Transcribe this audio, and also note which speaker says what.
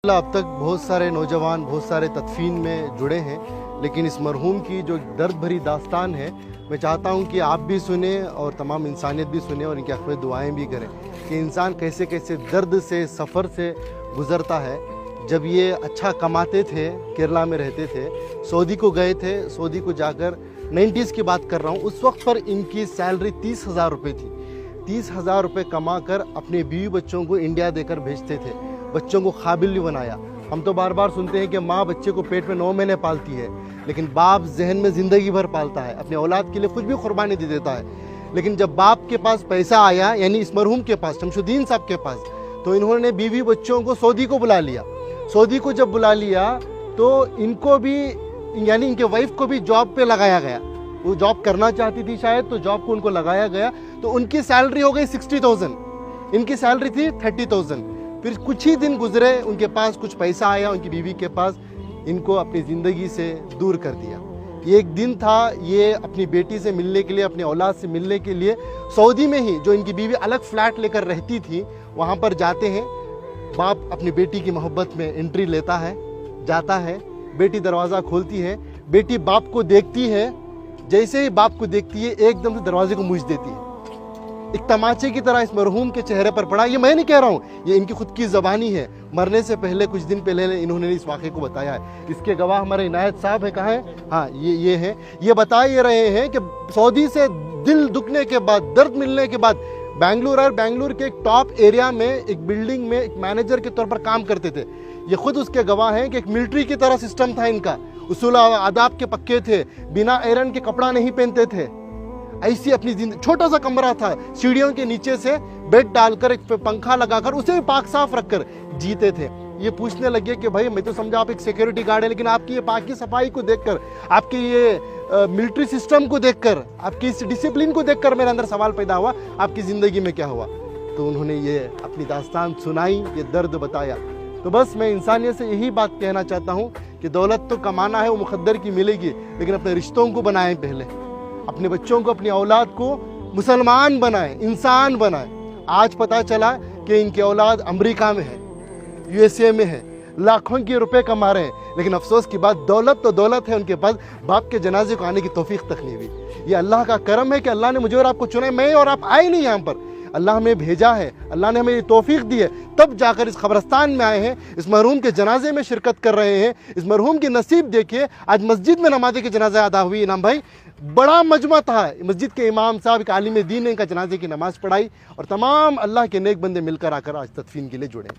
Speaker 1: अब तक बहुत सारे नौजवान बहुत सारे तदफीन में जुड़े हैं, लेकिन इस मरहूम की जो दर्द भरी दास्तान है, मैं चाहता हूं कि आप भी सुने और तमाम इंसानियत भी सुने और इनके हक़ में दुआएं भी करें कि इंसान कैसे कैसे दर्द से सफ़र से गुज़रता है। जब ये अच्छा कमाते थे, केरला में रहते थे, सऊदी को गए थे, सऊदी को जाकर 90s की बात कर रहा हूँ, उस वक्त पर इनकी सैलरी 30,000 रुपये थी। 30,000 रुपये कमा कर अपने बीवी बच्चों को इंडिया देकर भेजते थे, बच्चों को काबिल बनाया। हम तो बार बार सुनते हैं कि माँ बच्चे को पेट में 9 महीने पालती है, लेकिन बाप जहन में ज़िंदगी भर पालता है, अपने औलाद के लिए कुछ भी कुर्बानी दे देता है। लेकिन जब बाप के पास पैसा आया, यानी इस मरहूम के पास, शमशुद्दीन साहब के पास, तो इन्होंने बीवी बच्चों को सऊदी को बुला लिया। सऊदी को जब बुला लिया तो इनको भी, यानी इनके वाइफ को भी जॉब पे लगाया गया। वो जॉब करना चाहती थी शायद, तो जॉब को उनको लगाया गया, तो उनकी सैलरी हो गई 60,000, इनकी सैलरी थी 30,000। फिर कुछ ही दिन गुजरे, उनके पास कुछ पैसा आया, उनकी बीवी के पास, इनको अपनी ज़िंदगी से दूर कर दिया। ये एक दिन था, ये अपनी बेटी से मिलने के लिए, अपने औलाद से मिलने के लिए सऊदी में ही, जो इनकी बीवी अलग फ्लैट लेकर रहती थी, वहाँ पर जाते हैं। बाप अपनी बेटी की मोहब्बत में एंट्री लेता है, जाता है, बेटी दरवाज़ा खोलती है, बेटी बाप को देखती है, जैसे ही बाप को देखती है एकदम से दरवाजे को मूछ देती है। एक तमाचे की तरह इस मरहूम के चेहरे पर पड़ा। ये मैं नहीं कह रहा हूँ, ये इनकी खुद की ज़बानी है। मरने से पहले, कुछ दिन पहले इन्होंने इस वाक़े को बताया है। इसके गवाह हमारे इनायत साहब है, कहाँ है? हाँ, ये हैं। ये बता ये रहे हैं कि सऊदी से दिल दुखने के बाद, दर्द मिलने के बाद, बेंगलुरु के एक टॉप एरिया में एक बिल्डिंग में एक मैनेजर के तौर पर काम करते थे। ये खुद उसके गवाह हैं कि एक मिलिट्री की तरह सिस्टम था इनका, उसूल आदाब के पक्के थे, बिना आयरन के कपड़ा नहीं पहनते थे। ऐसी अपनी जिंदगी, छोटा सा कमरा था, सीढ़ियों के नीचे से बेड डालकर, एक पंखा लगाकर, उसे भी पाक साफ रखकर जीते थे। ये पूछने लगे कि भाई, मैं तो समझा आप एक सिक्योरिटी गार्ड है, लेकिन आपकी ये पाकी सफाई को देखकर, आपके ये मिलिट्री सिस्टम को देखकर, आपकी इस डिसिप्लिन को देखकर मेरे अंदर सवाल पैदा हुआ, आपकी ज़िंदगी में क्या हुआ? तो उन्होंने ये अपनी दास्तान सुनाई, ये दर्द बताया। तो बस मैं इंसानियत से यही बात कहना चाहता हूँ कि दौलत तो कमाना है, वो मुक़द्दर की मिलेगी, लेकिन अपने रिश्तों को बनाएं पहले, अपने बच्चों को, अपनी औलाद को मुसलमान बनाएं, इंसान बनाएं। आज पता चला कि इनकी औलाद अमेरिका में है, USA में है, लाखों के रुपए कमा रहे हैं, लेकिन अफसोस की बात, दौलत तो दौलत है उनके पास, बाप के जनाजे को आने की तौफीक तक नहीं हुई। ये अल्लाह का करम है कि अल्लाह ने मुझे और आपको चुना है। मैं और आप आए नहीं यहाँ पर, अल्लाह हमें भेजा है, अल्लाह ने हमें ये तौफीक दी है, तब जाकर इस कब्रस्तान में आए हैं, इस मरहूम के जनाजे में शिरकत कर रहे हैं। इस मरहूम की नसीब देखिए, आज मस्जिद में नमाज़ के जनाजा अदा हुई। इनाम भाई, बड़ा मजमा था, मस्जिद के इमाम साहब, एक आलिम दीन ने इनका जनाजे की नमाज़ पढ़ाई, और तमाम अल्लाह के नेक बंदे मिलकर आकर आज तदफीन के लिए जुड़े।